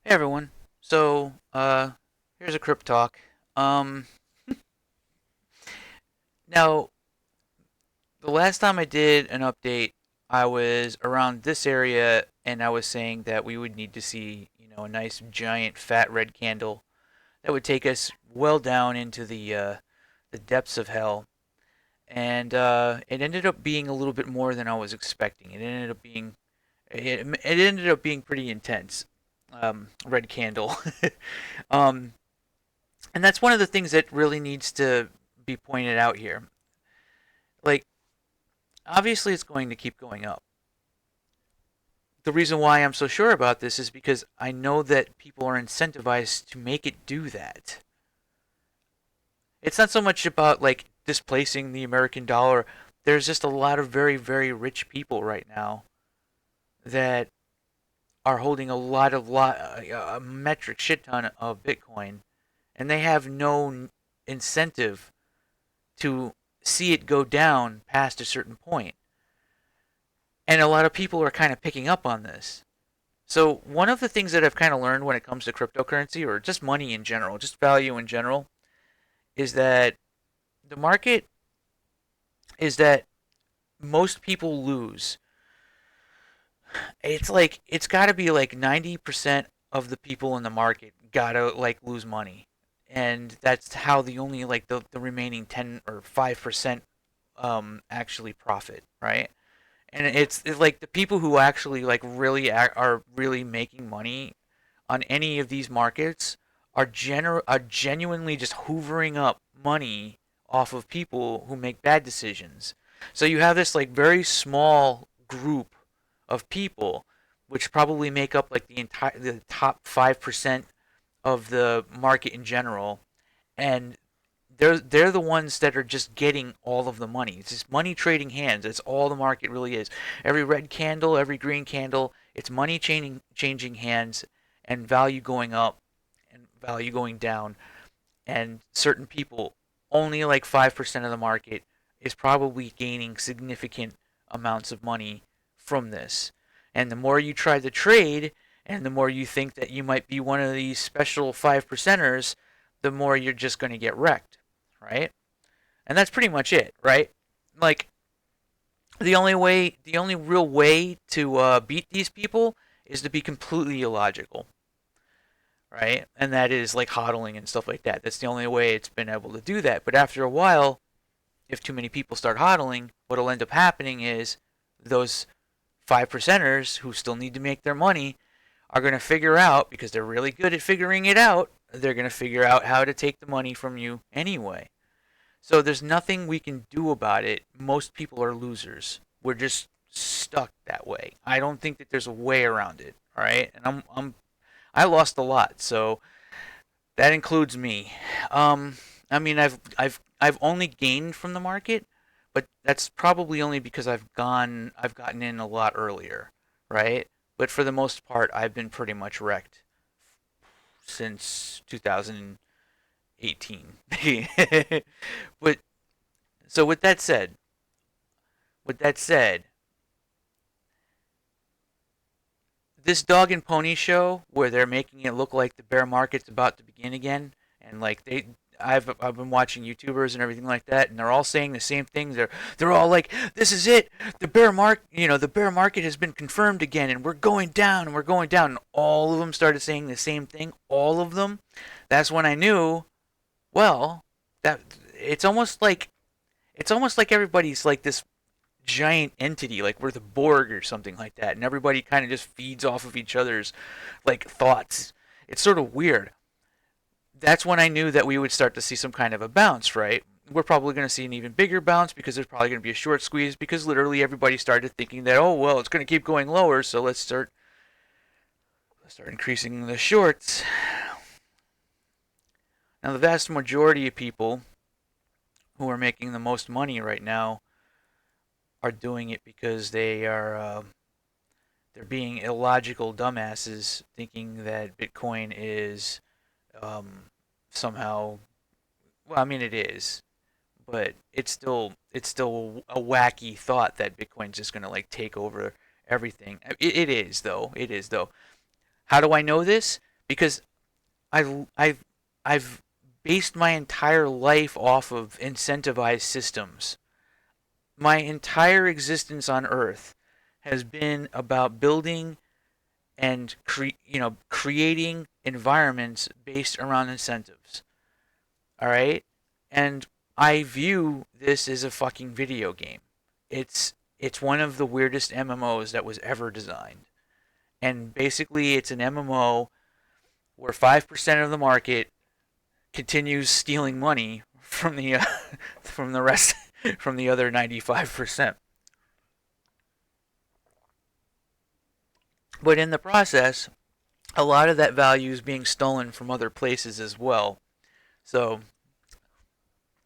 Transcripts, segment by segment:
Hey everyone. So, here's a Cryptalk. Um, Now, the last time I did an update, I was around this area and I was saying that we would need to see, a nice giant fat red candle that would take us well down into the depths of hell. And it ended up being a little bit more than I was expecting. It ended up being pretty intense. Red candle. um, And that's one of the things that really needs to be pointed out here. Like, obviously, it's going to keep going up. The reason why I'm so sure about this is because I know that people are incentivized to make it do that. It's not so much about like displacing the American dollar. There's just a lot of very, very rich people right now that are holding a metric shit ton of Bitcoin, and they have no incentive to see it go down past a certain point. And a lot of people are kind of picking up on this. So, one of the things that I've kind of learned when it comes to cryptocurrency or just money in general, just value in general, is that the market is that most people lose. It's like, it's got to be like 90% of the people in the market got to like lose money. And that's how the only like the remaining 10 or 5% actually profit, right? And it's like the people who actually like really are really making money on any of these markets are genuinely just hoovering up money off of people who make bad decisions. So you have this like very small group of people which probably make up like the top 5% of the market in general, and they're the ones that are just getting all of the money. It's just money trading hands. That's all the market really is. Every red candle, every green candle, it's money changing hands, and value going up and value going down. And certain people, only like 5% of the market is probably gaining significant amounts of money from this. And the more you try to trade, and the more you think that you might be one of these special 5%ers, the more you're just going to get wrecked, right? And that's pretty much it, right? Like, the only real way to beat these people is to be completely illogical, right? And that is like hodling and stuff like that. That's the only way it's been able to do that. But after a while, if too many people start hodling, what'll end up happening is those 5%ers who still need to make their money are going to figure out, because they're really good at figuring it out, they're going to figure out how to take the money from you anyway. So there's nothing we can do about it. Most people are losers. We're just stuck that way. I don't think that there's a way around it. All right, and I lost a lot, so that includes me. I mean, I've only gained from the market, but that's probably only because I've gotten in a lot earlier, right? But for the most part, I've been pretty much wrecked since 2018. But so with that said, this dog and pony show where they're making it look like the bear market's about to begin again, and like I've been watching YouTubers and everything like that, and they're all saying the same thing. They're all like, "This is it. The bear market has been confirmed again, and we're going down, and we're going down." And all of them started saying the same thing. All of them. That's when I knew. Well, that it's almost like everybody's like this giant entity, like we're the Borg or something like that, and everybody kind of just feeds off of each other's like thoughts. It's sort of weird. That's when I knew that we would start to see some kind of a bounce, right? We're probably going to see an even bigger bounce because there's probably going to be a short squeeze because literally everybody started thinking that, oh well, it's going to keep going lower, so let's start increasing the shorts. Now the vast majority of people who are making the most money right now are doing it because they're being illogical dumbasses, thinking that Bitcoin is um, somehow. Well, I mean it is, but it's still a wacky thought that Bitcoin's just gonna like take over everything. It is though. It is though. How do I know this? because I've based my entire life off of incentivized systems. My entire existence on Earth has been about building and creating environments based around incentives. All right, and I view this as a fucking video game. It's one of the weirdest MMOs that was ever designed, and basically it's an MMO where 5% of the market continues stealing money from the from the rest from the other 95%. But in the process, a lot of that value is being stolen from other places as well. So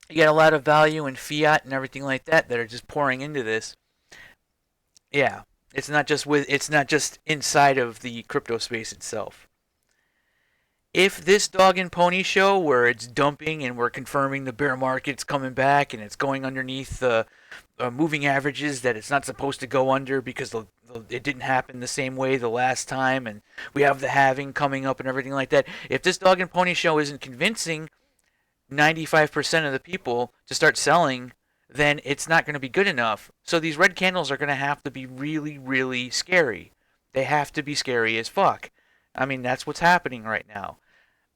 you get a lot of value in fiat and everything like that are just pouring into this. Yeah, it's not just inside of the crypto space itself. If this dog and pony show where it's dumping and we're confirming the bear market's coming back and it's going underneath the moving averages that it's not supposed to go under because it didn't happen the same way the last time, and we have the halving coming up and everything like that. If this dog and pony show isn't convincing 95% of the people to start selling, then it's not going to be good enough. So these red candles are going to have to be really, really scary. They have to be scary as fuck. I mean, that's what's happening right now.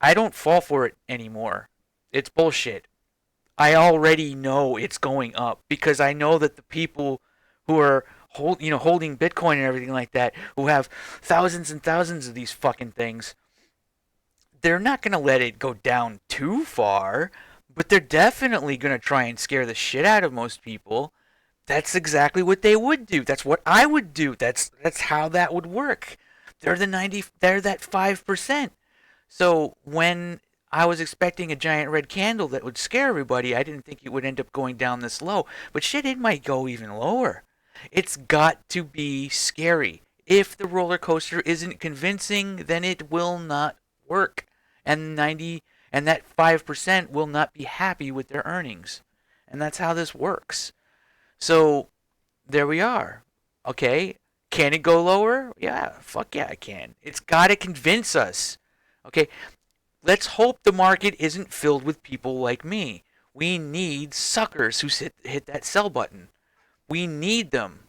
I don't fall for it anymore. It's bullshit. I already know it's going up because I know that the people who are holding Bitcoin and everything like that, who have thousands and thousands of these fucking things, they're not going to let it go down too far, but they're definitely going to try and scare the shit out of most people. That's exactly what they would do. That's what I would do. That's how that would work. They're that 5%. So when I was expecting a giant red candle that would scare everybody, I didn't think it would end up going down this low. But shit, it might go even lower. It's got to be scary. If the roller coaster isn't convincing, then it will not work. And 90 and that 5% will not be happy with their earnings. And that's how this works. So there we are. Okay, can it go lower? Yeah, fuck yeah, I can. It's got to convince us. Okay, let's hope the market isn't filled with people like me. We need suckers who hit that sell button. We need them.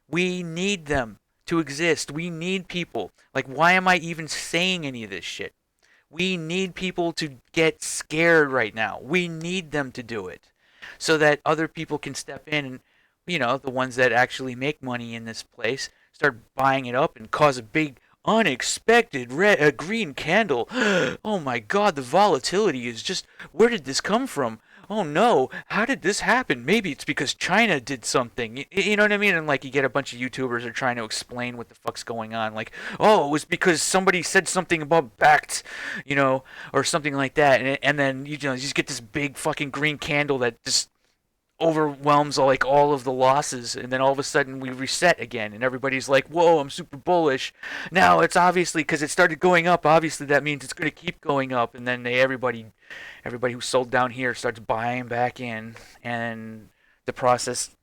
We need them to exist. We need people. Like, why am I even saying any of this shit? We need people to get scared right now. We need them to do it so that other people can step in and, the ones that actually make money in this place start buying it up and cause a big unexpected green candle. Oh my god, the volatility is just, where did this come from? Oh no, how did this happen? Maybe it's because China did something. You know what I mean? And like you get a bunch of YouTubers are trying to explain what the fuck's going on. Like, oh, it was because somebody said something about backed, or something like that. And then you just get this big fucking green candle that just overwhelms all of the losses, and then all of a sudden we reset again and everybody's like, whoa, I'm super bullish. Now it's obviously because it started going up, obviously that means it's going to keep going up, and then everybody who sold down here starts buying back in, and the process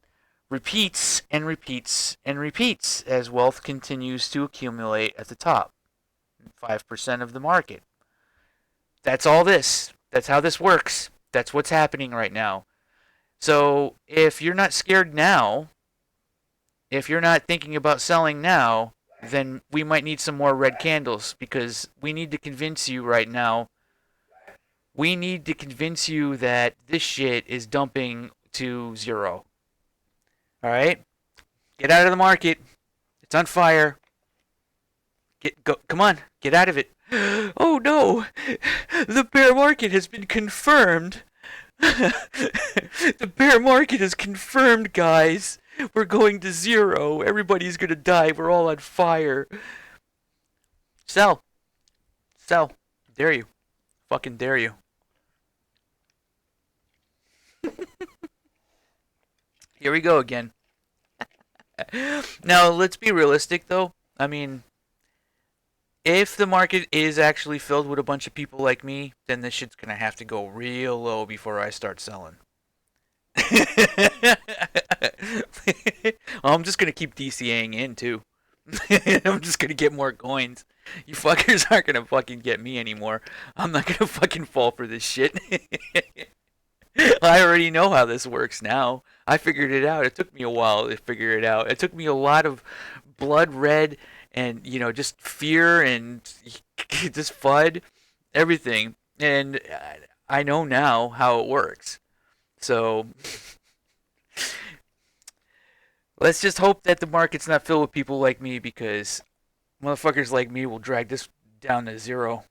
repeats and repeats and repeats as wealth continues to accumulate at the top. 5% of the market. That's all this. That's how this works. That's what's happening right now. So if you're not scared now, if you're not thinking about selling now, then we might need some more red candles because we need to convince you right now. We need to convince you that this shit is dumping to zero. All right? Get out of the market. It's on fire. Come on, get out of it. Oh no. The bear market has been confirmed. The bear market is confirmed, guys. We're going to zero. Everybody's gonna die. We're all on fire. Sell. Sell. Dare you. Fucking dare you. Here we go again. Now, let's be realistic, though. I mean, if the market is actually filled with a bunch of people like me, then this shit's gonna have to go real low before I start selling. I'm just gonna keep DCAing in too. I'm just gonna get more coins. You fuckers aren't gonna fucking get me anymore. I'm not gonna fucking fall for this shit. I already know how this works now. I figured it out. It took me a while to figure it out. It took me a lot of blood red and just fear and just FUD, everything. And I know now how it works. So let's just hope that the market's not filled with people like me because motherfuckers like me will drag this down to zero.